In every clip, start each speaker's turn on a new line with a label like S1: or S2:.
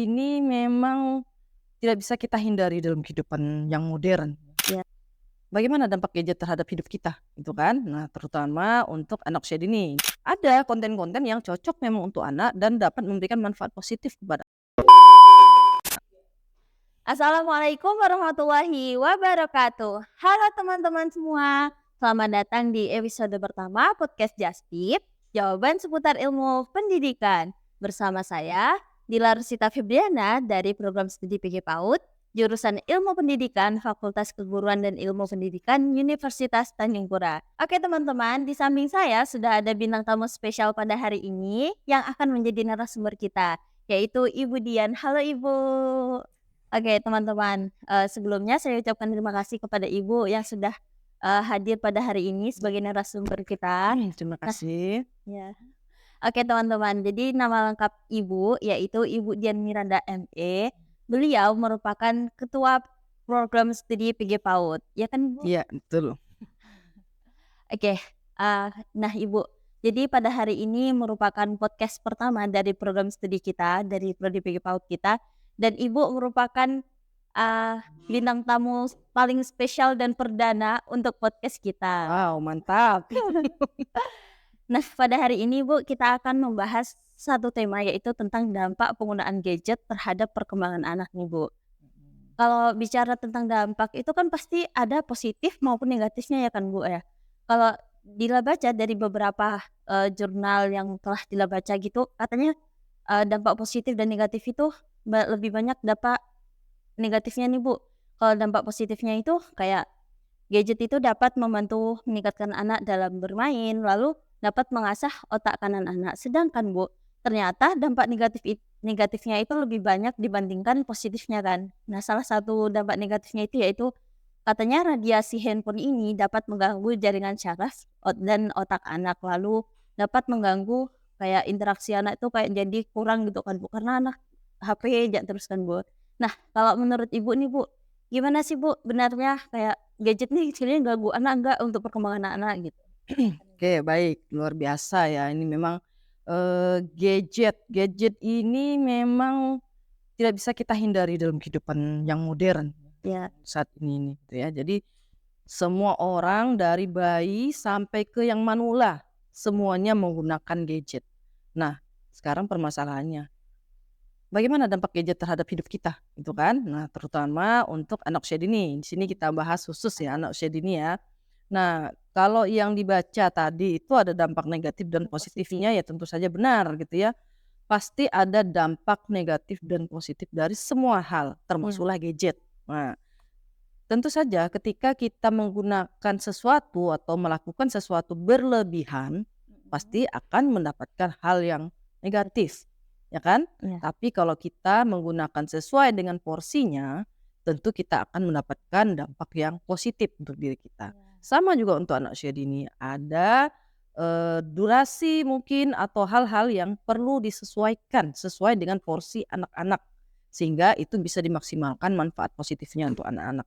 S1: Ini memang tidak bisa kita hindari dalam kehidupan yang modern.
S2: Ya.
S1: Bagaimana dampak gadget terhadap hidup kita, gitu kan? Nah, terutama untuk anak usia dini. Ada konten-konten yang cocok memang untuk anak dan dapat memberikan manfaat positif kepada.
S2: Assalamualaikum warahmatullahi wabarakatuh. Halo teman-teman semua, selamat datang di episode pertama podcast Just Tip, jawaban seputar ilmu pendidikan. Bersama saya, Dilar Sita Febriana dari program studi PG PAUD, jurusan Ilmu Pendidikan, Fakultas Keguruan dan Ilmu Pendidikan, Universitas Tanjung Pura. Oke teman-teman, di samping saya sudah ada bintang tamu spesial pada hari ini yang akan menjadi narasumber kita, yaitu Ibu Dian. Halo Ibu. Oke teman-teman, sebelumnya saya ucapkan terima kasih kepada Ibu yang sudah, hadir pada hari ini sebagai narasumber kita.
S1: Terima
S2: Nah,
S1: kasih.
S2: ya. Oke teman-teman, jadi nama lengkap Ibu yaitu Ibu Dian Miranda ME. Beliau merupakan ketua program studi PG PAUD, ya kan Bu?
S1: Iya, betul.
S2: Oke, nah Ibu, jadi pada hari ini merupakan podcast pertama dari program studi kita, dari prodi PG PAUD kita, dan Ibu merupakan bintang tamu paling spesial dan perdana untuk podcast kita.
S1: Wow, mantap.
S2: Nah, pada hari ini Bu, kita akan membahas satu tema yaitu tentang dampak penggunaan gadget terhadap perkembangan anak nih Bu. Kalau bicara tentang dampak itu kan pasti ada positif maupun negatifnya ya kan Bu ya. Kalau Dila baca dari beberapa jurnal yang telah Dila baca gitu, katanya dampak positif dan negatif itu lebih banyak dampak negatifnya nih Bu. Kalau dampak positifnya itu kayak gadget itu dapat membantu meningkatkan anak dalam bermain, lalu dapat mengasah otak kanan anak. Sedangkan Bu, ternyata dampak negatifnya itu lebih banyak dibandingkan positifnya kan. Nah, salah satu dampak negatifnya itu yaitu katanya radiasi handphone ini dapat mengganggu jaringan syaraf dan otak anak, lalu dapat mengganggu kayak interaksi anak itu kayak jadi kurang gitu kan Bu, karena anak HP aja terus kan Bu. Nah, kalau menurut Ibu nih Bu, gimana sih Bu benarnya kayak gadget nih sebenarnya ganggu anak enggak untuk perkembangan anak gitu?
S1: Oke, baik, luar biasa ya. Ini memang gadget ini memang tidak bisa kita hindari dalam kehidupan yang modern
S2: Ya,
S1: saat ini nih, gitu ya. Jadi semua orang dari bayi sampai ke yang manula, semuanya menggunakan gadget. Nah, sekarang permasalahannya, bagaimana dampak gadget terhadap hidup kita, gitu kan? Nah, terutama untuk anak usia dini. Di sini kita bahas khusus ya anak usia dini ya. Nah, kalau yang dibaca tadi itu ada dampak negatif dan
S2: positif.
S1: positifnya ya tentu saja benar gitu ya. Pasti ada dampak negatif dan positif dari semua hal,
S2: Iya.
S1: termasuklah gadget. Nah, tentu saja ketika kita menggunakan sesuatu atau melakukan sesuatu berlebihan,
S2: Mhm.
S1: pasti akan mendapatkan hal yang negatif, ya kan?
S2: Iya.
S1: Tapi kalau kita menggunakan sesuai dengan porsinya, tentu kita akan mendapatkan dampak yang positif untuk diri kita.
S2: Iya.
S1: Sama juga untuk anak usia dini, ada durasi mungkin atau hal-hal yang perlu disesuaikan sesuai dengan porsi anak-anak, sehingga itu bisa dimaksimalkan manfaat positifnya untuk anak-anak.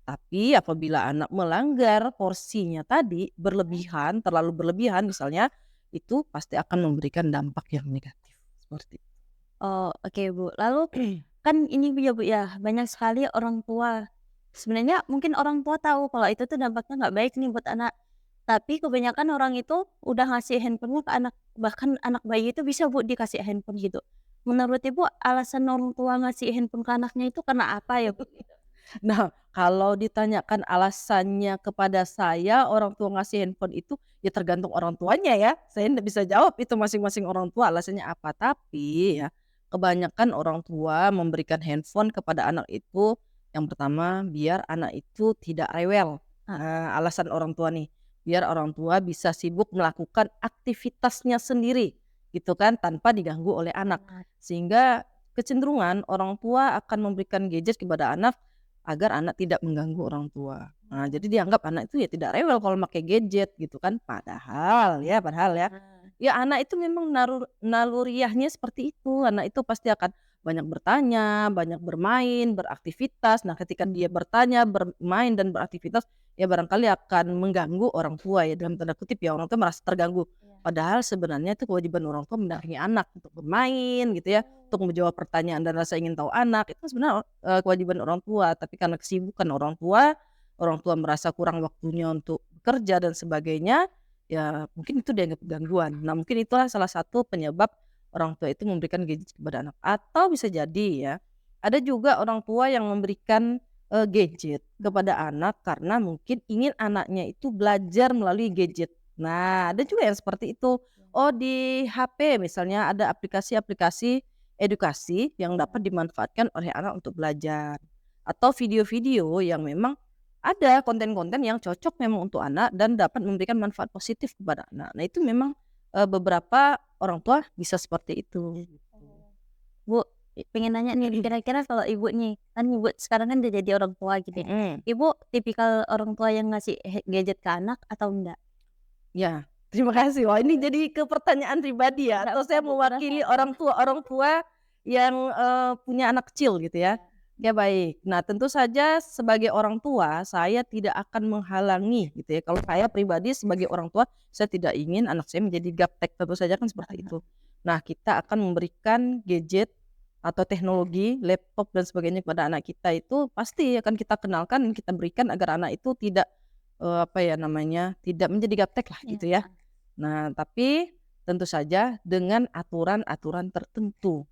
S1: Tapi apabila anak melanggar porsinya tadi, berlebihan, terlalu berlebihan misalnya, itu pasti akan memberikan dampak yang negatif, seperti itu.
S2: Oh, oke Bu. Lalu kan ini ya Bu ya, banyak sekali orang tua. Sebenarnya mungkin orang tua tahu kalau itu tuh dampaknya nggak baik nih buat anak. Tapi kebanyakan orang itu udah ngasih handphonenya ke anak, bahkan anak bayi itu bisa Bu dikasih handphone gitu. Menurut Ibu alasan orang tua ngasih handphone ke anaknya itu karena apa ya Bu?
S1: Nah, kalau ditanyakan alasannya kepada saya, orang tua ngasih handphone itu, ya tergantung orang tuanya ya. Saya ndak bisa jawab itu masing-masing orang tua alasannya apa. Tapi ya, kebanyakan orang tua memberikan handphone kepada anak itu, yang pertama biar anak itu tidak rewel. Alasan orang tua nih, biar orang tua bisa sibuk melakukan aktivitasnya sendiri, gitu kan, tanpa diganggu oleh anak.
S2: Nah,
S1: Sehingga kecenderungan orang tua akan memberikan gadget kepada anak agar anak tidak mengganggu orang tua. Nah, jadi dianggap anak itu ya tidak rewel kalau pakai gadget gitu kan. Padahal ya,
S2: nah,
S1: ya anak itu memang naluriahnya seperti itu. Anak itu pasti akan banyak bertanya, banyak bermain, beraktivitas. Nah, ketika dia bertanya, bermain dan beraktivitas, ya barangkali akan mengganggu orang tua ya dalam tanda kutip ya, orang tua merasa terganggu.
S2: iya.
S1: Padahal sebenarnya itu kewajiban orang tua mendampingi anak untuk bermain gitu ya, untuk menjawab pertanyaan dan rasa ingin tahu anak, itu kan sebenarnya, kewajiban orang tua. Tapi karena kesibukan orang tua merasa kurang waktunya untuk bekerja dan sebagainya, ya mungkin itu dianggap gangguan. Nah mungkin itulah salah satu penyebab orang tua itu memberikan gadget kepada anak. Atau bisa jadi ya, ada juga orang tua yang memberikan, gadget kepada anak karena mungkin ingin anaknya itu belajar melalui gadget. Nah, ada juga yang seperti itu. Oh, di HP misalnya ada aplikasi-aplikasi edukasi yang dapat dimanfaatkan oleh anak untuk belajar. Atau video-video yang memang ada konten-konten yang cocok memang untuk anak dan dapat memberikan manfaat positif kepada anak. Nah, itu memang, beberapa orang tua bisa seperti itu, gitu.
S2: Bu, pengen nanya nih, kira-kira kalau Ibu nih, kan Ibu sekarang kan udah jadi orang tua gitu ya.
S1: Mhm.
S2: Ibu tipikal orang tua yang ngasih gadget ke anak atau enggak?
S1: Ya, terima kasih. Wah, ini jadi ke pertanyaan pribadi ya,
S2: Enggak
S1: atau
S2: apa-apa
S1: saya
S2: Bu, karena
S1: mewakili
S2: soalnya
S1: orang tua yang, punya anak kecil gitu ya. Ya baik. Nah, tentu saja sebagai orang tua, saya tidak akan menghalangi gitu ya. Kalau saya pribadi sebagai orang tua, saya tidak ingin anak saya menjadi gaptek, tentu saja kan seperti itu. Nah, kita akan memberikan gadget atau teknologi, laptop dan sebagainya kepada anak kita itu pasti akan kita kenalkan dan kita berikan agar anak itu tidak, apa ya namanya, tidak menjadi gaptek lah
S2: iya,
S1: gitu ya. Nah, tapi tentu saja dengan aturan-aturan tertentu.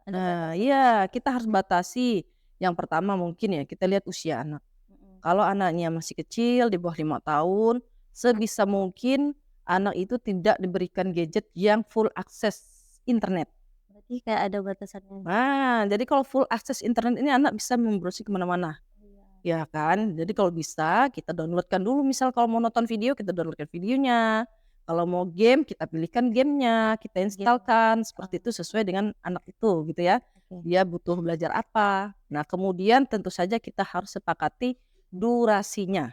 S2: ada
S1: Nah,
S2: batasan.
S1: iya, kita harus batasi. Yang pertama mungkin ya kita lihat usia anak.
S2: Mhm.
S1: Kalau anaknya masih kecil di bawah 5 tahun, sebisa mungkin anak itu tidak diberikan gadget yang full akses internet.
S2: Berarti kayak ada batasannya.
S1: Nah, jadi kalau full akses internet ini anak bisa membrowsing ke mana-mana,
S2: Iya.
S1: ya kan. Jadi kalau bisa kita download-kan dulu, misal kalau mau nonton video kita download-kan videonya, kalau mau game kita pilihkan gamenya, kita
S2: Game.
S1: instalkan, seperti
S2: Oh,
S1: itu sesuai dengan anak itu gitu ya.
S2: oke.
S1: Dia butuh belajar apa. Nah, kemudian tentu saja kita harus sepakati durasinya.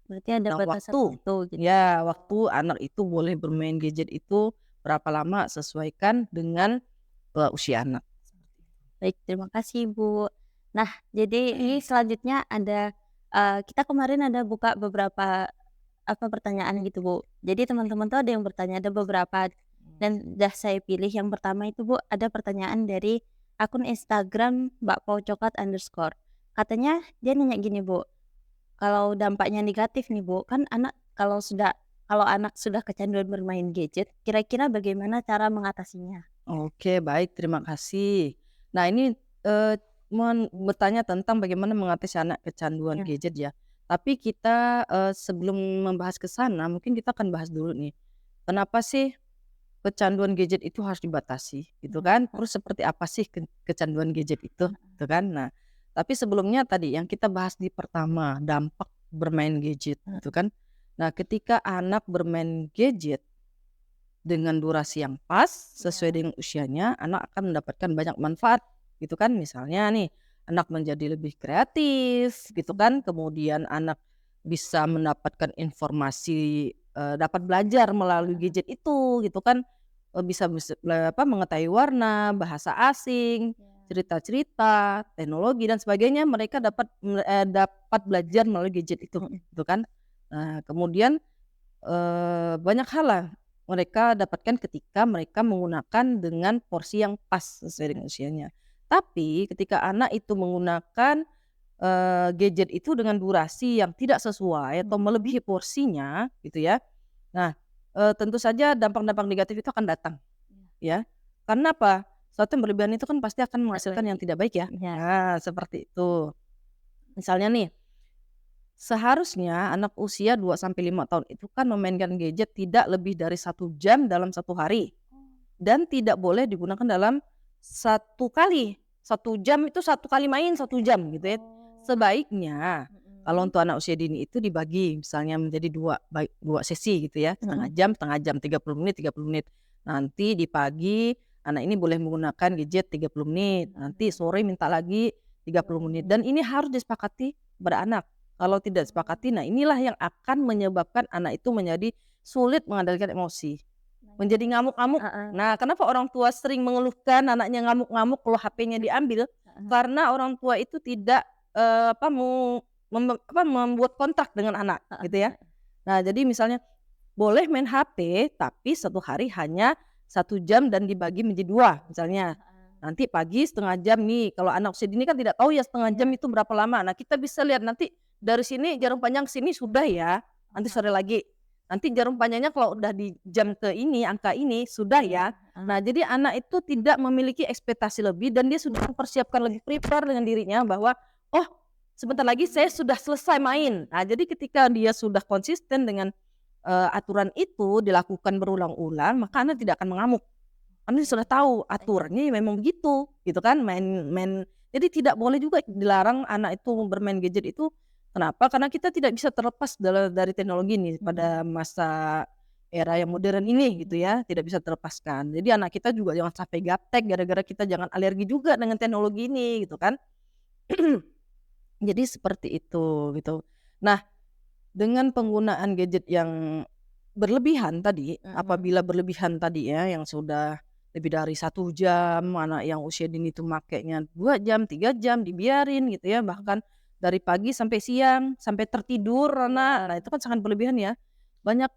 S2: Berarti ada
S1: Nah,
S2: batasan
S1: waktu,
S2: waktu gitu.
S1: ya waktu anak itu boleh bermain gadget itu berapa lama sesuaikan dengan, usia anak.
S2: Baik, terima kasih, Bu. Nah, jadi ini selanjutnya ada, kita kemarin ada buka beberapa, pertanyaan gitu, Bu. Jadi teman-teman tuh ada yang bertanya, ada beberapa dan udah saya pilih. Yang pertama itu, Bu, ada pertanyaan dari akun Instagram _bakpaucoklat_. Katanya dia nanya gini, Bu, kalau dampaknya negatif nih, Bu, kan kalau anak sudah kecanduan bermain gadget, kira-kira bagaimana cara mengatasinya?
S1: Oke, baik, terima kasih. Nah, ini, eee, bertanya tentang bagaimana mengatasi anak kecanduan
S2: Ya,
S1: gadget ya. Tapi kita, sebelum membahas ke sana, mungkin kita akan bahas dulu nih, kenapa sih kecanduan gadget itu harus dibatasi, gitu
S2: ya,
S1: kan? Terus seperti apa sih kecanduan gadget itu, gitu kan? Nah, tapi sebelumnya tadi yang kita bahas di pertama, dampak bermain gadget, gitu kan. Nah, ketika anak bermain gadget dengan durasi yang pas, sesuai
S2: ya.
S1: dengan usianya, anak akan mendapatkan banyak manfaat, gitu kan. Misalnya nih, anak menjadi lebih kreatif, gitu kan. Kemudian anak bisa mendapatkan informasi, dapat belajar melalui gadget itu, gitu kan. Bisa mengetahui warna, bahasa asing, cerita-cerita, teknologi dan sebagainya, mereka dapat belajar melalui gadget itu, gitu kan. Nah, kemudian banyak hal lah mereka dapatkan ketika mereka menggunakan dengan porsi yang pas sesuai dengan usianya. Tapi ketika anak itu menggunakan, gadget itu dengan durasi yang tidak sesuai atau
S2: Mhm.
S1: melebihi porsinya gitu ya. Nah, tentu saja dampak-dampak negatif itu akan datang ya. Karena apa? Sesuatu yang berlebihan itu kan pasti akan
S2: Nggak
S1: menghasilkan yang
S2: baik.
S1: tidak baik ya.
S2: Iya.
S1: Nah, seperti itu. Misalnya nih, seharusnya anak usia 2 sampai 5 tahun itu kan memainkan gadget tidak lebih dari 1 jam dalam 1 hari, dan tidak boleh digunakan dalam 1 kali. 1 jam itu 1 kali main 1 jam gitu ya.
S2: Oh.
S1: Sebaiknya kalau
S2: Mhm.
S1: untuk anak usia dini itu dibagi misalnya menjadi 2 sesi gitu ya,
S2: Mhm.
S1: setengah jam, 30 menit 30 menit. Nanti di pagi anak ini boleh menggunakan gadget 30 menit, nanti
S2: Mhm.
S1: sore minta lagi 30 menit dan ini harus disepakati beranak. Kalau tidak disepakati, nah inilah yang akan menyebabkan anak itu menjadi sulit mengendalikan emosi, menjadi ngamuk-ngamuk.
S2: Heeh,
S1: Nah, kenapa orang tua sering mengeluhkan anaknya ngamuk-ngamuk kalau HP-nya diambil?
S2: heeh.
S1: Karena orang tua itu tidak, membuat kontrak dengan anak,
S2: Heeh
S1: gitu ya.
S2: heeh.
S1: Nah, jadi misalnya, boleh main HP tapi satu hari hanya 1 jam dan dibagi menjadi 2 misalnya. Nanti pagi setengah jam nih, kalau anak usia dini kan tidak tahu ya setengah jam itu berapa lama. Nah kita bisa lihat nanti dari sini jarum panjang ke sini sudah ya, nanti sore lagi. Nanti jarum panjangnya kalau udah di jam ke ini, angka ini, sudah ya. Nah, jadi anak itu tidak memiliki ekspektasi lebih dan dia sudah mempersiapkan lebih prepare dengan dirinya bahwa, "Oh, sebentar lagi saya sudah selesai main." Nah, jadi ketika dia sudah konsisten dengan, aturan itu dilakukan berulang-ulang, maka anak tidak akan mengamuk. Karena dia sudah tahu aturannya ya memang begitu, gitu kan, main main jadi tidak boleh juga dilarang anak itu bermain gadget itu. Kenapa? Karena kita tidak bisa terlepas dari teknologi nih pada masa era yang modern ini gitu ya, tidak bisa terlepaskan. Jadi anak kita juga jangan sampai gaptek gara-gara kita jangan alergi juga dengan teknologi ini gitu kan. Jadi seperti itu gitu. Nah, dengan penggunaan gadget yang berlebihan tadi, apabila berlebihan tadi ya yang sudah lebih dari 1 jam, anak yang usia dini itu makainya 2 jam, 3 jam dibiarin gitu ya, bahkan dari pagi sampai siang, sampai tertidur anak. Nah itu kan sangat berlebihan ya. Banyak,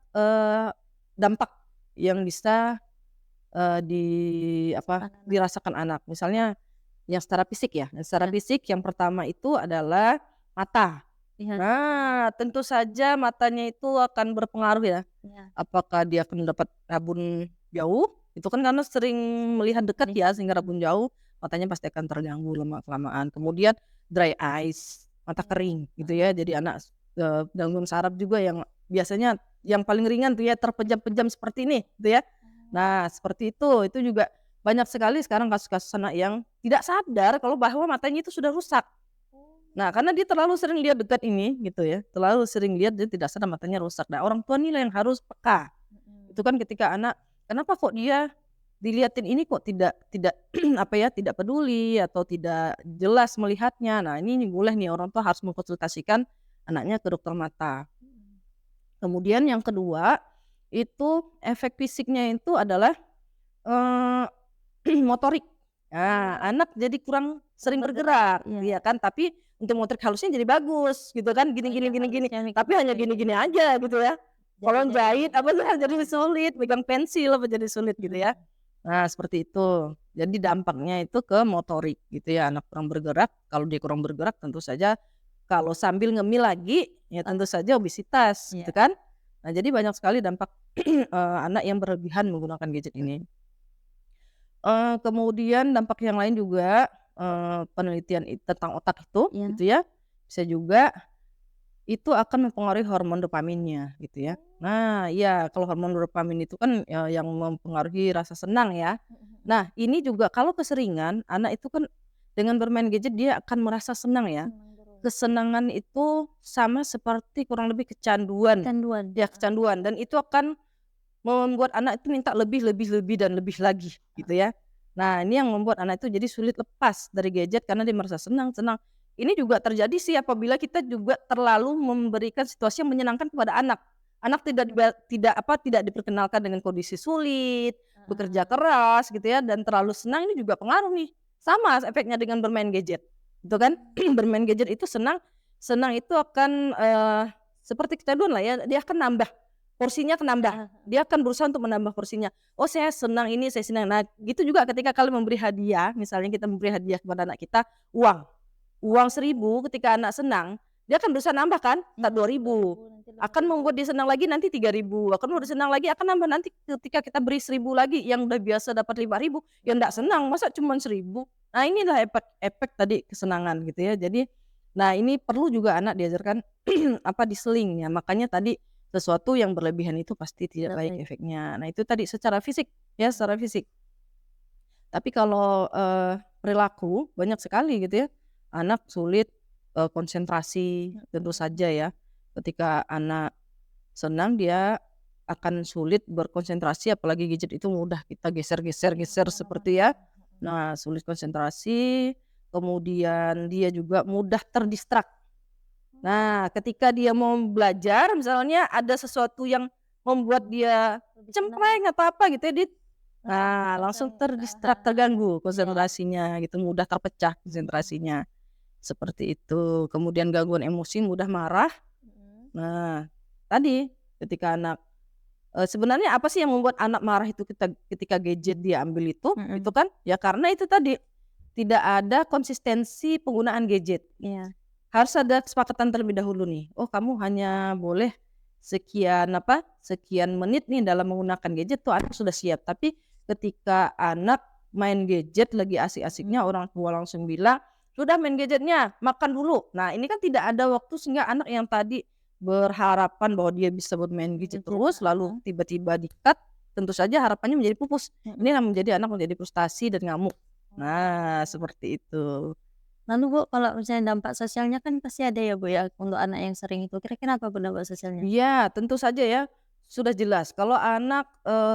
S1: dampak yang bisa, di apa, dirasakan anak. Misalnya yang secara fisik ya, yang secara fisik yang pertama itu adalah mata. Nah, tentu saja matanya itu akan berpengaruh ya. Apakah dia akan dapat rabun jauh, itu kan karena sering melihat dekat ya sehingga rabun jauh, matanya pasti akan terganggu lama-kelamaan. Kemudian dry eyes, mata kering gitu ya. Jadi anak, gangguan saraf juga yang biasanya yang paling ringan tuh ya terpejam-pejam seperti ini gitu ya. Nah, seperti itu juga banyak sekali sekarang kasus-kasus anak yang tidak sadar kalau bahwa matanya itu sudah rusak. Nah, karena dia terlalu sering lihat dekat ini gitu ya, terlalu sering lihat dia tidak sadar matanya rusak. Nah, orang tua inilah yang harus peka. Itu kan ketika anak, kenapa kok dia dilihatin ini kok tidak tidak apa ya, tidak peduli atau tidak jelas melihatnya. Nah, ini boleh nih orang tua harus mengkonsultasikan anaknya ke dokter mata. Kemudian yang kedua, itu efek fisiknya itu adalah, eee, motorik. Nah, anak jadi kurang sering bergerak, iya kan, tapi untuk motorik halusnya jadi bagus gitu kan, gini gini gini gini, tapi hanya gini gini aja gitu ya. Kalau jahit apa tuh jadi sulit, pegang pensil apa jadi sulit gitu ya. Nah, seperti itu. Jadi dampaknya itu ke motorik gitu ya, anak kurang bergerak, kalau dia kurang bergerak tentu saja kalau sambil ngemil lagi, ya tentu saja obesitas gitu kan. Nah, jadi banyak sekali dampak, anak yang berlebihan menggunakan gadget ini. Kemudian dampak yang lain juga, penelitian tentang otak itu gitu ya, bisa juga itu akan mempengaruhi hormon dopaminnya gitu ya. Nah iya kalau hormon dopamin itu kan, yang mempengaruhi rasa senang ya. Nah ini juga kalau keseringan anak itu kan dengan bermain gadget dia akan merasa senang ya. Kesenangan itu sama seperti kurang lebih kecanduan, ya kecanduan dan itu akan membuat anak itu minta lebih lebih lebih dan lebih lagi gitu ya. Nah ini yang membuat anak itu jadi sulit lepas dari gadget karena dia merasa senang senang. Ini juga terjadi sih apabila kita juga terlalu memberikan situasi yang menyenangkan kepada anak. Anak tidak diperkenalkan dengan kondisi sulit, bekerja keras gitu ya dan terlalu senang ini juga pengaruh nih. Sama efeknya dengan bermain gadget, gitu kan. Bermain gadget itu senang, senang itu akan, seperti kecanduan lah ya, dia akan nambah. Porsinya akan nambah, dia akan berusaha untuk menambah porsinya. "Oh saya senang ini, saya senang." Nah gitu juga ketika kalian memberi hadiah, misalnya kita memberi hadiah kepada anak kita, uang. Uang 1.000 ketika anak senang, dia akan berusaha nambah kan, entar 2.000, akan membuat dia senang lagi nanti 3.000, akan membuat dia senang lagi, akan nambah nanti ketika kita beri 1.000 lagi, yang udah biasa dapat 5.000, ya ndak senang, masa cuman 1.000. Nah inilah efek tadi kesenangan gitu ya. Jadi, nah ini perlu juga anak diajarkan apa, diseling ya, makanya tadi sesuatu yang berlebihan itu pasti tidak baik efeknya. Nah itu tadi secara fisik ya, secara fisik. Tapi kalau, perilaku banyak sekali gitu ya, anak sulit, konsentrasi tentu saja ya. Ketika anak senang dia akan sulit berkonsentrasi apalagi gadget itu mudah kita geser seperti ya. Nah sulit konsentrasi, kemudian dia juga mudah Nah ketika dia mau belajar misalnya ada sesuatu yang membuat dia cempreng atau apa gitu ya, nah langsung terganggu konsentrasinya gitu, mudah terpecah konsentrasinya, seperti itu. Kemudian gangguan emosi, mudah marah. Nah, tadi ketika anak sebenarnya apa sih yang membuat anak marah itu ketika gadget dia ambil itu kan, ya karena itu tadi, tidak ada konsistensi penggunaan gadget.
S2: Iya.
S1: Harus ada kesepakatan terlebih dahulu nih, oh kamu hanya boleh sekian menit nih dalam menggunakan gadget tuh anak sudah siap. Tapi ketika anak main gadget lagi asik-asiknya, orang tua langsung bilang, "Sudah main gadgetnya, makan dulu." Nah ini kan tidak ada waktu sehingga anak yang tadi berharapan bahwa dia bisa bermain gadget
S2: Gadget,
S1: terus lalu tiba-tiba di-cut, tentu saja harapannya menjadi pupus.
S2: mhm.
S1: Ini yang menjadi anak menjadi frustasi dan ngamuk. Nah seperti itu.
S2: Lalu Bu, kalau misalnya dampak sosialnya kan pasti ada ya Bu ya, untuk anak yang sering itu, kira-kira apa Bu dampak sosialnya?
S1: Iya, tentu saja ya, sudah jelas kalau anak,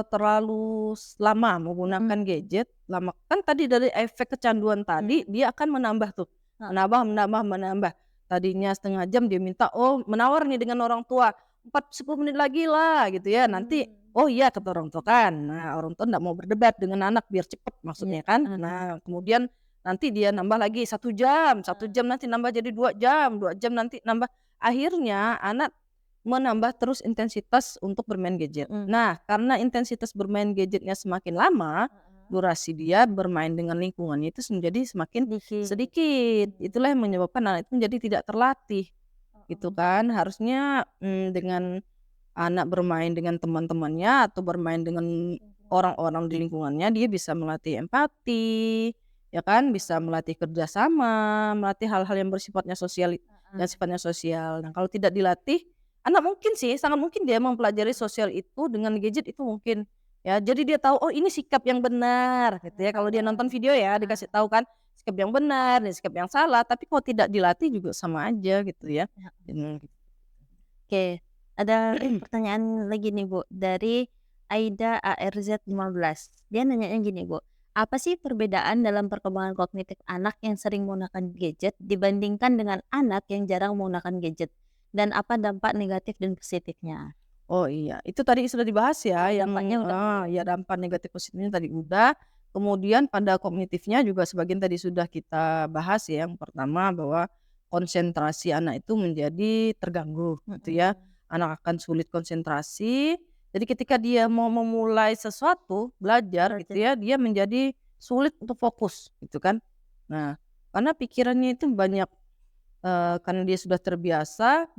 S1: terlalu lama
S2: Mhm,
S1: menggunakan gadget, lama kan tadi dari efek kecanduan
S2: iya,
S1: tadi dia akan menambah tuh,
S2: heeh,
S1: menambah menambah menambah. Tadinya setengah jam dia minta, oh menawar nih dengan orang tua, 10 menit lagi lah gitu ya, nanti,
S2: mmm,
S1: oh iya kata orang tua kan. Nah orang tua ndak mau berdebat dengan anak biar cepet
S2: iya,
S1: maksudnya kan.
S2: heeh,
S1: Nah kemudian nanti dia nambah lagi 1 jam, 1 jam nanti nambah jadi 2 jam, 2 jam nanti nambah, akhirnya anak menambah terus intensitas untuk bermain gadget.
S2: mhm,
S1: Nah, karena intensitas bermain gadgetnya semakin lama,
S2: heeh,
S1: durasi dia bermain dengan lingkungannya itu menjadi semakin
S2: sedikit,
S1: sedikit.
S2: mmm,
S1: Itulah yang menyebabkan anak itu menjadi tidak terlatih, gitu
S2: heeh,
S1: kan. Harusnya, dengan anak bermain dengan teman-temannya atau bermain dengan
S2: lingkungan,
S1: orang-orang di lingkungannya, dia bisa melatih empati, ya kan, bisa melatih kerjasama, melatih hal-hal yang bersifatnya yang
S2: heeh,
S1: sifatnya sosial. Nah, kalau tidak dilatih, anak mungkin sih, sangat mungkin dia mempelajari sosial itu dengan gadget itu mungkin, ya. Jadi dia tahu, oh ini sikap yang benar, gitu ya. Kalau dia nonton video ya
S2: heeh,
S1: dikasih tahu kan, sikap yang benar dan sikap yang salah, tapi kalau tidak dilatih juga sama aja gitu ya.
S2: heeh.
S1: Mhm.
S2: Oke, ada pertanyaan lagi nih Bu, dari Aida ARZ15. Dia nanyanya gini Bu, apa sih perbedaan dalam perkembangan kognitif anak yang sering menggunakan gadget dibandingkan dengan anak yang jarang menggunakan gadget? Dan apa dampak negatif dan positifnya?
S1: Oh iya, itu tadi sudah dibahas ya
S2: Dampaknya
S1: yang
S2: udah Bu ya?
S1: ya dampak negatif positifnya tadi udah, kemudian pada kognitifnya juga sebagian tadi sudah kita bahas ya, yang pertama bahwa konsentrasi anak itu menjadi terganggu gitu ya,
S2: Mhm.
S1: anak akan sulit konsentrasi, jadi ketika dia mau memulai sesuatu, belajar gitu
S2: Belajar,
S1: ya, dia menjadi sulit untuk fokus gitu kan. Nah, karena pikirannya itu banyak, karena dia sudah terbiasa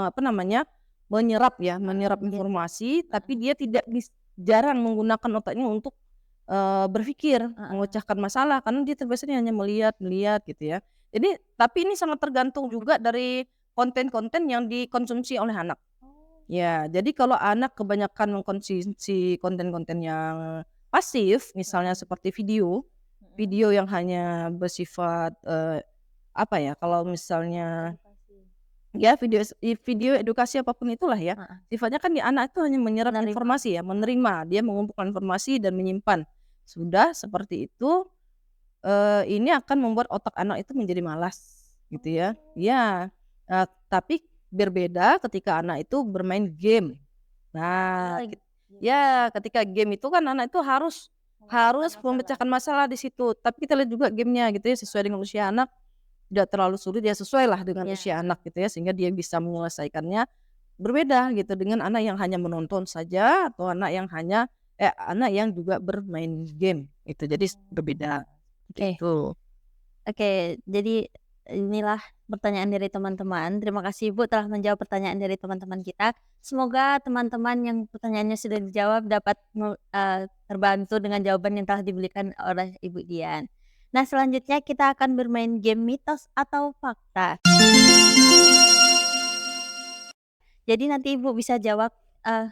S1: apa namanya, menyerap
S2: gadget,
S1: informasi,
S2: heeh,
S1: tapi dia tidak jarang menggunakan otaknya untuk, berpikir,
S2: heeh.
S1: memecahkan masalah, karena dia terbiasanya hanya melihat melihat gitu ya. Jadi tapi ini sangat tergantung juga dari konten-konten yang dikonsumsi oleh anak.
S2: Oh.
S1: Ya, jadi kalau anak kebanyakan mengkonsumsi konten-konten yang pasif, misalnya
S2: Mhm,
S1: seperti video,
S2: mhm.
S1: video yang hanya bersifat, apa ya, kalau misalnya
S2: Edukasi,
S1: ya video edukasi apapun itulah ya,
S2: heeh,
S1: sifatnya kan di anak itu hanya menyerap
S2: menerima,
S1: informasi ya, menerima, dia mengumpulkan informasi dan menyimpan. Sudah seperti itu, ini akan membuat otak anak itu menjadi malas gitu ya.
S2: oh,
S1: Iya, tapi berbeda ketika anak itu bermain game. Nah,
S2: iya, game,
S1: ya ketika game itu kan anak itu harus
S2: memecahkan
S1: harus
S2: masalah.
S1: memecahkan masalah di situ, tapi kita lihat juga gamenya gitu ya, sesuai dengan usia anak. Tidak terlalu sulit, ya sesuailah dengan
S2: Iya,
S1: usia anak gitu ya, sehingga dia bisa menyelesaikannya berbeda gitu dengan anak yang hanya menonton saja atau anak yang juga bermain game itu, jadi berbeda, seperti
S2: oke.
S1: itu.
S2: Oke, jadi inilah pertanyaan dari teman-teman. Terima kasih Ibu telah menjawab pertanyaan dari teman-teman kita. Semoga teman-teman yang pertanyaannya sudah dijawab dapat terbantu dengan jawaban yang telah diberikan oleh Ibu Dian. Nah, selanjutnya kita akan bermain game mitos atau fakta. Jadi nanti Ibu bisa jawab,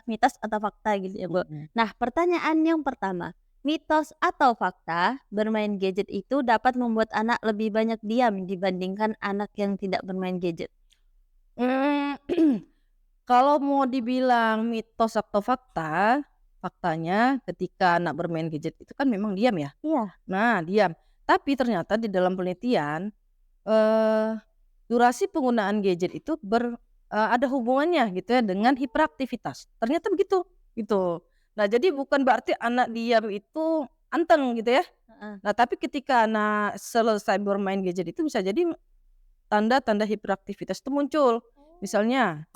S2: mitos atau fakta gitu ya, Bu.
S1: Mhm.
S2: Nah, pertanyaan yang pertama, mitos atau fakta bermain gadget itu dapat membuat anak lebih banyak diam dibandingkan anak yang tidak bermain gadget?
S1: Mmm, kalau mau dibilang mitos atau fakta, faktanya ketika anak bermain gadget itu kan memang diam ya.
S2: Iya.
S1: Nah, diam. Tapi ternyata di dalam penelitian, eee, durasi penggunaan gadget itu ada hubungannya gitu ya dengan hiperaktivitas. Ternyata begitu, gitu. Nah, jadi bukan berarti anak diam itu anteng gitu ya.
S2: Heeh.
S1: Nah, tapi ketika anak selesai bermain gadget itu bisa jadi tanda-tanda hiperaktivitas itu muncul.
S2: Oh.
S1: Misalnya,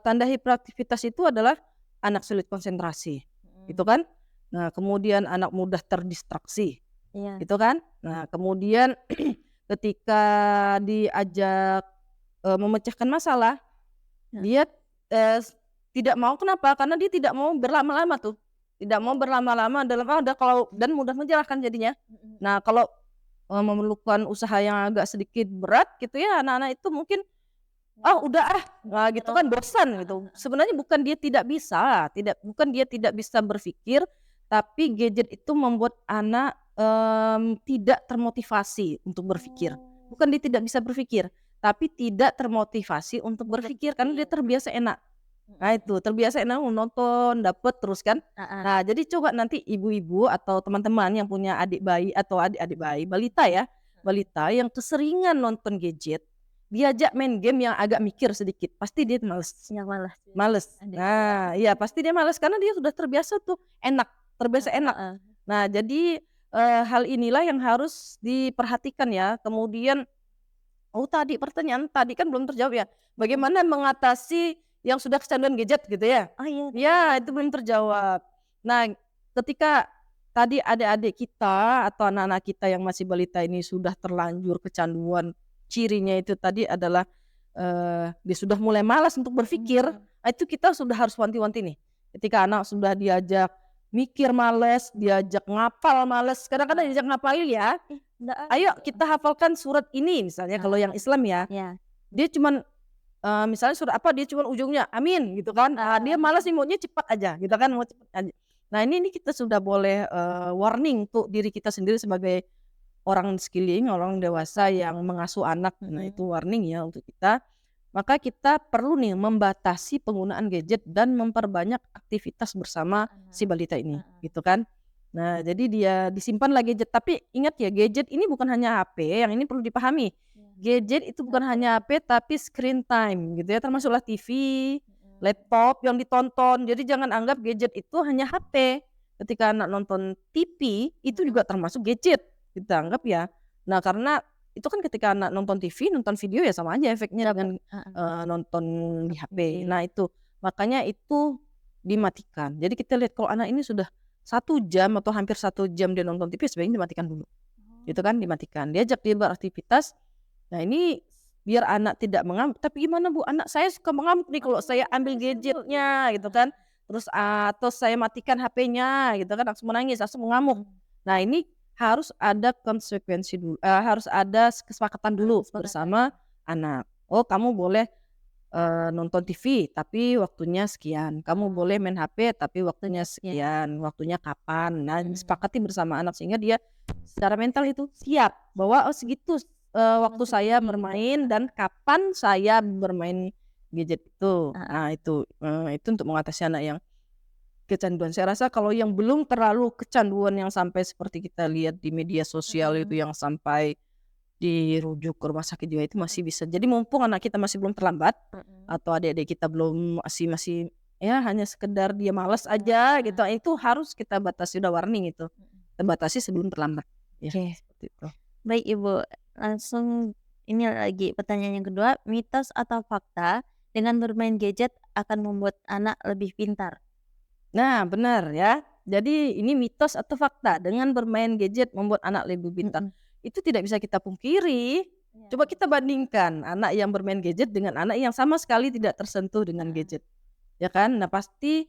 S1: tanda hiperaktivitas itu adalah anak sulit konsentrasi, gitu
S2: Mhm.
S1: kan. Nah, kemudian anak mudah terdistraksi,
S2: Iya.
S1: gitu kan. Nah, kemudian ketika diajak, memecahkan masalah,
S2: Heeh.
S1: dia, tidak mau, kenapa? Karena dia tidak mau berlama-lama tuh, tidak mau berlama-lama dalam ada kalau dan mudah menyerah kan jadinya.
S2: Mhm.
S1: Nah, kalau, memerlukan usaha yang agak sedikit berat gitu ya, anak-anak itu mungkin, "Ah,
S2: Nyerah.
S1: udah ah," nah gitu
S2: Nyerah.
S1: kan, bosan
S2: Heeh
S1: gitu.
S2: heeh.
S1: Sebenarnya bukan dia tidak bisa, bukan dia tidak bisa berpikir, tapi gadget itu membuat anak, tidak termotivasi untuk berpikir.
S2: Oh.
S1: Bukan dia tidak bisa berpikir, tapi tidak termotivasi untuk
S2: Untuk
S1: berpikir karena dia
S2: berpikir.
S1: terbiasa enak.
S2: Mhm
S1: Nah
S2: mhm.
S1: itu, terbiasa enak nonton, dapet terus kan.
S2: Heeh.
S1: Nah, jadi coba nanti ibu-ibu atau teman-teman yang punya adik bayi atau adik-adik bayi, balita ya,
S2: Heeh.
S1: balita yang keseringan nonton gadget, diajak main game yang agak mikir sedikit, pasti dia males.
S2: Yang malas ya,
S1: Males.
S2: adiknya ya.
S1: Nah, iya pasti dia males karena dia sudah terbiasa tuh enak, terbiasa
S2: Heeh
S1: enak.
S2: heeh.
S1: Nah, jadi, hal inilah yang harus diperhatikan ya. Kemudian tadi pertanyaan tadi kan belum terjawab ya,
S2: Mhm.
S1: bagaimana mengatasi yang sudah kecanduan gadget gitu ya?
S2: Oh iya,
S1: Ya,
S2: betul.
S1: itu belum terjawab. Nah, ketika tadi adik-adik kita atau anak-anak kita yang masih balita ini sudah terlanjur kecanduan, cirinya itu tadi adalah, dia sudah mulai malas untuk berpikir,
S2: Mhm.
S1: nah itu kita sudah harus wanti-wanti nih. Ketika anak sudah diajak mikir males, diajak ngapal males, kadang-kadang
S2: Heeh.
S1: diajak ngapalin ya,
S2: Ih, nggak
S1: "Ayo
S2: ada.
S1: kita hafalkan surat ini," misalnya kalau
S2: Heeh.
S1: yang Islam ya.
S2: Iya.
S1: Dia cuman, misalnya surat apa, dia cuman ujungnya, "Amin," gitu kan.
S2: Heeh
S1: Dia
S2: heeh.
S1: malas nih maunya cepat aja gitu kan, mau cepet aja. Nah ini kita sudah boleh, warning untuk diri kita sendiri sebagai orang di sekeliling, orang dewasa yang mengasuh anak. Nah
S2: Mhm.
S1: itu warning ya untuk kita. Maka kita perlu nih membatasi penggunaan gadget dan memperbanyak aktivitas bersama si
S2: Anak.
S1: balita ini,
S2: Heeh.
S1: gitu kan. Nah jadi dia disimpanlah gadget, tapi ingat ya gadget ini bukan hanya HP, yang ini perlu dipahami.
S2: Iya.
S1: Gadget itu bukan
S2: HP.
S1: hanya HP tapi screen time gitu ya,
S2: Iya.
S1: termasuklah TV,
S2: Mhm.
S1: laptop yang ditonton. Jadi jangan anggap gadget itu hanya HP. Ketika anak nonton TV itu
S2: Mhm.
S1: juga termasuk gadget, kita anggap
S2: Oh.
S1: ya. Nah karena itu kan ketika anak nonton TV, nonton video ya sama aja efeknya
S2: Dapat.
S1: dengan,
S2: Heeh.
S1: nonton di HP.
S2: HP.
S1: Nah itu, makanya itu dimatikan. Jadi kita lihat kalau anak ini sudah 1 jam atau hampir 1 jam dia nonton TV sebaiknya dimatikan dulu,
S2: Oh.
S1: gitu kan, dimatikan. Diajak dia beraktivitas, nah ini biar anak tidak mengamuk, "Tapi gimana Bu, anak saya suka mengamuk nih kalau saya
S2: Oh,
S1: ambil
S2: bisa Bu, gitu.
S1: gadgetnya," gitu
S2: Heeh.
S1: kan. Terus, atau saya matikan HP-nya gitu kan, langsung menangis, langsung mengamuk.
S2: Mhm.
S1: Nah ini harus ada konsekuensi dulu, harus ada kesepakatan
S2: Heeh,
S1: dulu
S2: kesepakatan.
S1: bersama anak. "Oh kamu boleh, nonton TV tapi waktunya sekian, kamu boleh
S2: Oh,
S1: main HP tapi waktunya
S2: waktunya sekian.
S1: sekian, waktunya kapan." Nah
S2: Mhm.
S1: disepakati bersama anak sehingga dia secara mental itu siap bahwa, "Oh segitu, waktu
S2: Masuk
S1: saya
S2: ini.
S1: bermain dan kapan saya bermain gadget itu."
S2: Heeh.
S1: Nah itu untuk mengatasi anak yang kecanduan. Saya rasa kalau yang belum terlalu kecanduan yang sampai seperti kita lihat di media sosial itu
S2: Mhm.
S1: yang sampai dirujuk ke rumah sakit juga itu
S2: Mhm.
S1: masih bisa. Jadi mumpung anak kita masih belum terlambat
S2: Mhm.
S1: atau adik-adik kita belum masih masih ya hanya sekedar dia malas
S2: Malas,
S1: aja gitu,
S2: heeh.
S1: itu harus kita batasi, udah warning itu.
S2: Mhm.
S1: Kita batasi sebelum terlambat. Ya,
S2: Oke.
S1: seperti itu.
S2: Baik Ibu, langsung ini lagi pertanyaan yang kedua, mitos atau fakta dengan bermain gadget akan membuat anak lebih pintar?
S1: Nah, benar ya. Jadi ini mitos atau fakta, dengan bermain gadget membuat anak lebih pintar.
S2: Mhm.
S1: Itu tidak bisa kita pungkiri.
S2: Iya.
S1: Coba kita bandingkan anak yang bermain gadget dengan anak yang sama sekali tidak tersentuh dengan
S2: Heeh.
S1: gadget, ya kan? Nah, pasti,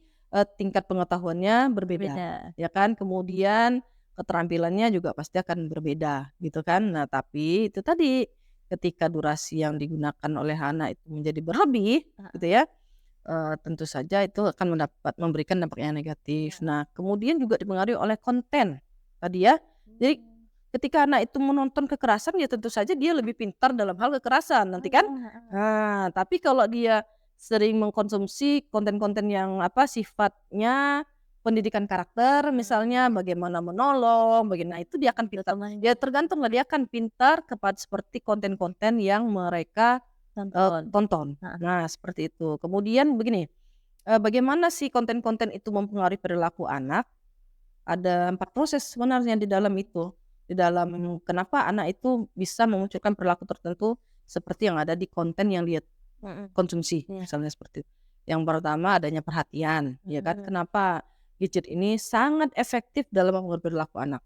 S1: tingkat pengetahuannya berbeda,
S2: Berbeda.
S1: ya kan? Kemudian keterampilannya juga pasti akan berbeda, gitu kan? Nah, tapi itu tadi, ketika durasi yang digunakan oleh anak itu menjadi berlebih, gitu
S2: Heeh.
S1: ya, tentu saja itu akan memberikan dampak yang negatif.
S2: Iya.
S1: Nah, kemudian juga dipengaruhi oleh konten tadi ya. Jadi
S2: Mmm.
S1: ketika anak itu menonton kekerasan ya tentu saja dia lebih pintar dalam hal kekerasan nanti kan.
S2: Heeh heeh.
S1: Nah, tapi kalau dia sering mengkonsumsi konten-konten yang apa, sifatnya pendidikan karakter misalnya,
S2: Mhm.
S1: bagaimana menolong, bagaimana itu dia akan pintar.
S2: Contohnya
S1: Ya
S2: gimana?
S1: tergantunglah dia akan pintar seperti konten-konten yang mereka
S2: Tonton.
S1: tonton.
S2: Heeh.
S1: Nah, seperti itu. Kemudian begini, bagaimana sih konten-konten itu mempengaruhi perilaku anak? Ada 4 proses sebenarnya di dalam itu. Di dalam kenapa anak itu bisa memunculkan perilaku tertentu seperti yang ada di konten yang dia
S2: Mhm.
S1: konsumsi,
S2: Iya.
S1: misalnya seperti itu. Yang pertama adanya perhatian, ya kan.
S2: Mhm.
S1: Kenapa gadget ini sangat efektif dalam mempengaruhi perilaku anak,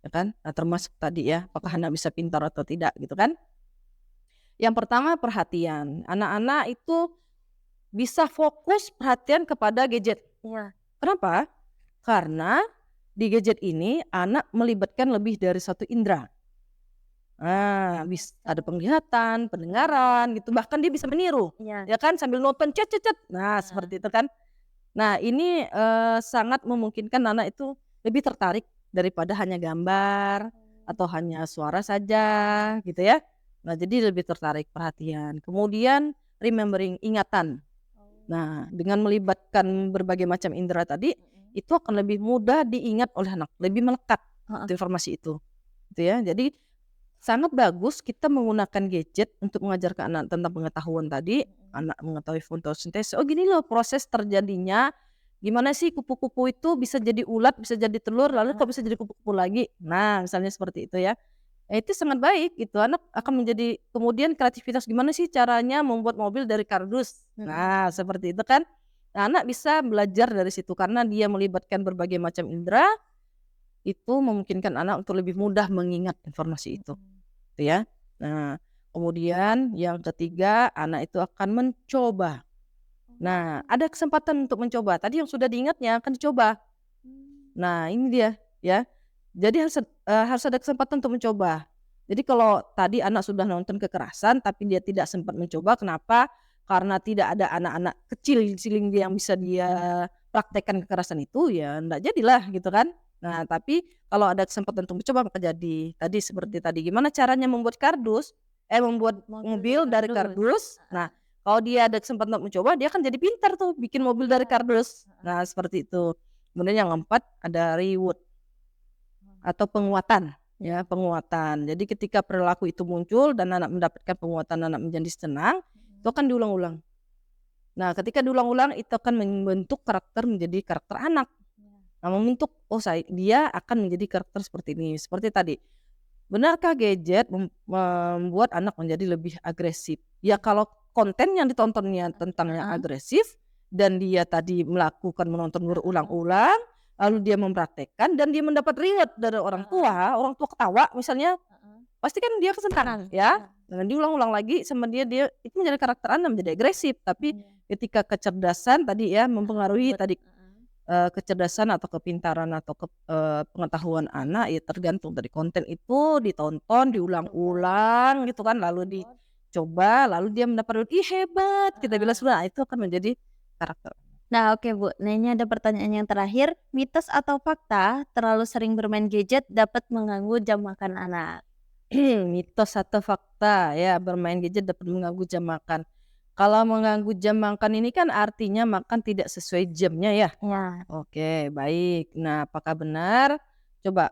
S1: ya kan. Nah, termasuk tadi ya, apakah anak bisa pintar atau tidak gitu kan. Yang pertama perhatian, anak-anak itu bisa fokus perhatian kepada gadget.
S2: Iya.
S1: Kenapa? Karena di gadget ini anak melibatkan lebih dari satu indera. Nah, ada penglihatan, pendengaran gitu, bahkan dia bisa meniru,
S2: Iya.
S1: ya kan, sambil nonton cet cet cet. Nah,
S2: Heeh.
S1: seperti itu kan. Nah, ini, sangat memungkinkan anak itu lebih tertarik daripada hanya gambar atau hanya suara saja gitu ya. Nah, jadi lebih tertarik, perhatian. Kemudian remembering, ingatan. Nah, dengan melibatkan berbagai macam indera tadi,
S2: Mhm.
S1: itu akan lebih mudah diingat oleh anak, lebih melekat
S2: Heeh.
S1: itu informasi itu, gitu ya. Jadi sangat bagus kita menggunakan gadget untuk mengajarkan anak tentang pengetahuan tadi,
S2: Mhm.
S1: anak mengetahui fotosintesis, "Oh gini loh proses terjadinya, gimana sih kupu-kupu itu bisa jadi ulat, bisa jadi telur, lalu
S2: Heeh.
S1: kok bisa jadi kupu-kupu lagi?" Nah, misalnya seperti itu ya. Itu sangat baik gitu, anak akan menjadi kemudian kreativitas, gimana sih caranya membuat mobil dari kardus.
S2: Mhm.
S1: Nah, seperti itu kan. Nah, anak bisa belajar dari situ karena dia melibatkan berbagai macam indera, itu memungkinkan anak untuk lebih mudah mengingat informasi itu,
S2: Mhm.
S1: gitu ya. Nah, kemudian yang ketiga, anak itu akan mencoba. Nah, ada kesempatan untuk mencoba, tadi yang sudah diingatnya akan dicoba. Nah, ini dia, ya. Jadi harus ada kesempatan untuk mencoba. Jadi kalau tadi anak sudah nonton kekerasan, tapi dia tidak sempat mencoba, kenapa? Karena tidak ada anak-anak kecil di sekeliling dia yang bisa dia praktekkan kekerasan itu, ya ndak jadilah gitu kan. Nah, tapi kalau ada kesempatan untuk mencoba maka jadi. Tadi seperti tadi, gimana caranya membuat kardus, membuat
S2: Mobil dari
S1: mobil dari
S2: kardus.
S1: kardus. Nah, kalau dia ada kesempatan untuk mencoba, dia akan jadi pintar tuh bikin mobil dari
S2: Iya.
S1: kardus.
S2: Heeh.
S1: Nah, seperti itu. Kemudian yang keempat ada reward atau penguatan, ya, penguatan. Jadi ketika perilaku itu muncul dan anak mendapatkan penguatan, anak menjadi senang, itu
S2: Mhm.
S1: akan diulang-ulang. Nah, ketika diulang-ulang itu akan membentuk karakter menjadi karakter anak.
S2: Iya.
S1: Nah, membentuk, oh dia akan menjadi karakter seperti ini. Seperti tadi, benarkah gadget membuat anak menjadi lebih agresif? Ya kalau konten yang ditontonnya tentang yang
S2: Heeh.
S1: agresif dan dia tadi menonton
S2: Heeh.
S1: berulang-ulang, lalu dia mempraktekkan dan dia mendapat reward dari
S2: Heeh.
S1: orang tua ketawa misalnya,
S2: Heeh.
S1: pasti kan dia senang
S2: Senang.
S1: ya,
S2: Iya.
S1: dengan diulang-ulang lagi sama dia, dia itu menjadi karakter anak menjadi agresif. Tapi
S2: Iya.
S1: ketika kecerdasan tadi ya
S2: Heeh.
S1: mempengaruhi
S2: Buat
S1: tadi
S2: heeh.
S1: kecerdasan atau kepintaran atau pengetahuan anak ya tergantung dari konten itu ditonton,
S2: Coba.
S1: diulang-ulang gitu kan, lalu
S2: Buat
S1: dicoba, lalu dia mendapat, "Ih hebat," kita bilang
S2: heeh.
S1: sudah, itu akan menjadi karakter.
S2: Nah, oke, Bu. Nah, ini ada pertanyaan yang terakhir, mitos atau fakta terlalu sering bermain gadget dapat mengganggu jam makan anak?
S1: Mitos atau fakta ya, bermain gadget dapat mengganggu jam makan. Kalau mengganggu jam makan ini kan artinya makan tidak sesuai jamnya ya?
S2: Iya.
S1: Oke, baik. Nah, apakah benar? Coba,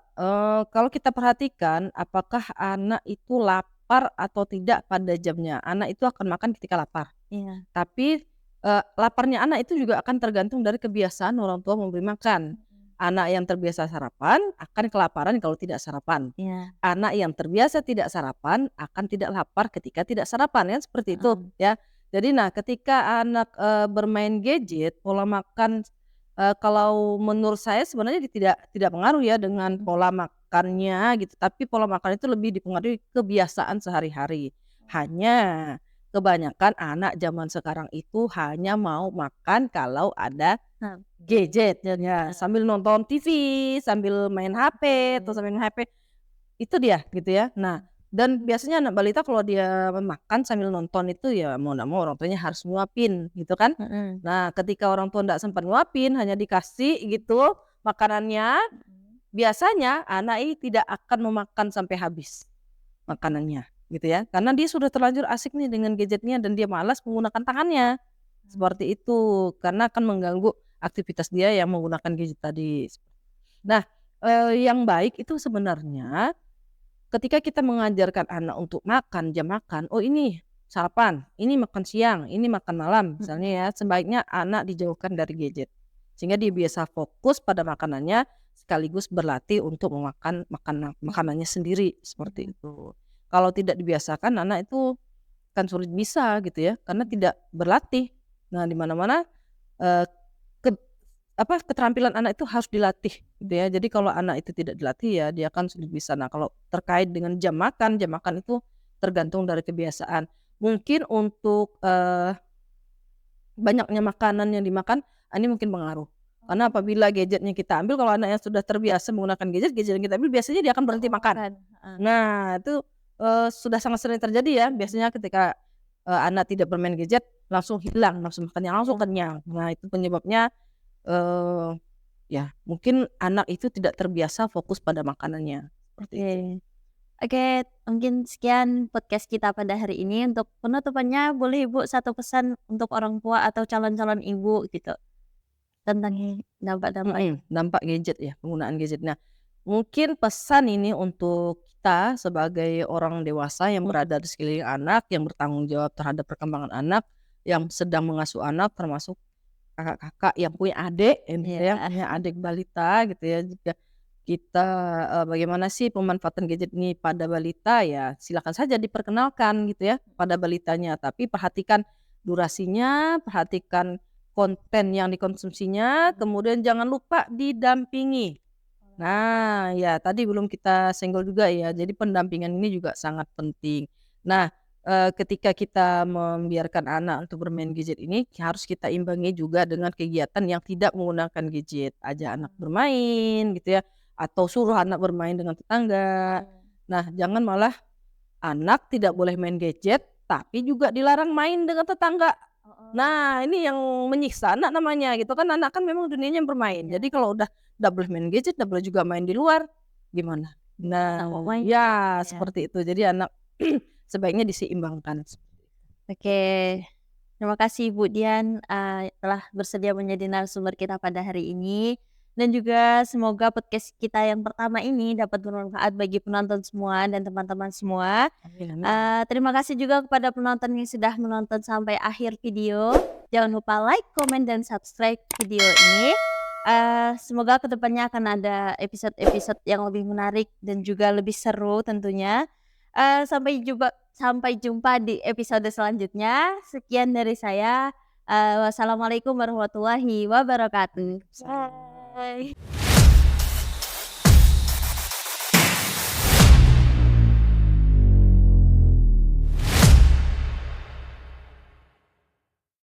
S1: kalau kita perhatikan apakah anak itu lapar atau tidak pada jamnya. Anak itu akan makan ketika lapar,
S2: Iya.
S1: tapi, laparnya anak itu juga akan tergantung dari kebiasaan orang tua memberi makan.
S2: Mhm.
S1: Anak yang terbiasa sarapan akan kelaparan kalau tidak sarapan.
S2: Iya.
S1: Anak yang terbiasa tidak sarapan akan tidak lapar ketika tidak sarapan, kan seperti itu
S2: Heeh.
S1: ya. Jadi nah ketika anak, bermain gadget, pola makan, kalau menurut saya sebenarnya tidak pengaruh ya dengan
S2: Mhm.
S1: pola makannya gitu, tapi pola makan itu lebih dipengaruhi kebiasaan sehari-hari. Hanya kebanyakan anak zaman sekarang itu hanya mau makan kalau ada
S2: Nah,
S1: gadget ya,
S2: heeh.
S1: sambil nonton TV, sambil main HP, atau
S2: Oke.
S1: sambil main HP, itu dia gitu ya. Nah, dan biasanya anak balita kalau dia makan sambil nonton itu ya mau nggak mau orang tuanya harus nyuapin gitu kan.
S2: Mhm.
S1: Nah, ketika orang tua nggak sempat nyuapin hanya dikasih gitu makanannya,
S2: Mhm.
S1: biasanya anak ini tidak akan memakan sampai habis makanannya gitu ya. Karena dia sudah terlanjur asik nih dengan gadgetnya dan dia malas menggunakan tangannya. Seperti itu, karena akan mengganggu aktivitas dia yang menggunakan gadget tadi. Nah, yang baik itu sebenarnya ketika kita mengajarkan anak untuk makan, jam makan, oh ini sarapan, ini makan siang, ini makan malam misalnya
S2: Mhm.
S1: ya, sebaiknya anak dijauhkan dari gadget. Sehingga dia biasa fokus pada makanannya sekaligus berlatih untuk makanannya sendiri, seperti
S2: Mhm.
S1: itu. Kalau tidak dibiasakan anak itu kan sulit bisa gitu ya, karena tidak berlatih. Nah, di mana-mana, eee, ket keterampilan anak itu harus dilatih gitu ya. Jadi kalau anak itu tidak dilatih ya dia akan sulit bisa. Nah, kalau terkait dengan jam makan itu tergantung dari kebiasaan. Mungkin untuk, banyaknya makanan yang dimakan, ini mungkin pengaruh. Karena apabila gadgetnya kita ambil kalau anak yang sudah terbiasa menggunakan gadget yang kita ambil biasanya dia akan berhenti
S2: Oh,
S1: makan.
S2: kan, heeh.
S1: Nah, itu, sudah sangat sering terjadi ya biasanya ketika, anak tidak bermain gadget langsung hilang nafsu makannya, langsung
S2: Iya,
S1: kenyang. Nah, itu penyebabnya, eee, ya mungkin anak itu tidak terbiasa fokus pada makanannya, seperti
S2: oke.
S1: itu.
S2: Oke, mungkin sekian podcast kita pada hari ini. Untuk penutupannya boleh Ibu satu pesan untuk orang tua atau calon-calon ibu gitu, tentang dampak-dampak ini?
S1: Dampak gadget ya, penggunaan gadget. Nah, mungkin pesan ini untuk kita sebagai orang dewasa yang
S2: Mhm,
S1: berada di sekeliling anak, yang bertanggung jawab terhadap perkembangan anak, yang sedang mengasuh anak termasuk kakak-kakak yang punya adik gitu ya,
S2: iya.
S1: punya adik balita gitu ya, jika kita, bagaimana sih pemanfaatan gadget ini pada balita, ya silakan saja diperkenalkan gitu ya pada balitanya, tapi perhatikan durasinya, perhatikan konten yang dikonsumsinya, kemudian jangan lupa didampingi. Nah, ya tadi belum kita senggol juga ya, jadi pendampingan ini juga sangat penting. Nah, ketika kita membiarkan anak untuk bermain gadget ini, harus kita imbangi juga dengan kegiatan yang tidak menggunakan gadget. Ajak anak bermain gitu ya, atau suruh anak bermain dengan tetangga. Nah, jangan malah anak tidak boleh main gadget, tapi juga dilarang main dengan tetangga.
S2: Heeh,
S1: Nah, ini yang menyiksa anak namanya gitu kan, anak kan memang dunianya bermain.
S2: iya.
S1: Jadi kalau udah nggak boleh main gadget, nggak boleh juga main di luar, gimana?
S2: Gimana
S1: Nah,
S2: mau main?
S1: ya
S2: Ya.
S1: seperti itu. Jadi anak sebaiknya diseimbangkan.
S2: Oke, terima kasih Ibu Dian, telah bersedia menjadi narasumber kita pada hari ini, dan juga semoga podcast kita yang pertama ini dapat bermanfaat bagi penonton semua dan teman-teman semua.
S1: Amin amin.
S2: Terima kasih juga kepada penonton yang sudah menonton sampai akhir video. Jangan lupa like, komen, dan subscribe video ini. Semoga kedepannya akan ada episode-episode yang lebih menarik dan juga lebih seru tentunya. Sampai jumpa di episode selanjutnya. Sekian dari saya. Wassalamualaikum warahmatullahi wabarakatuh.
S1: Waalaikumsalam.
S2: Bye.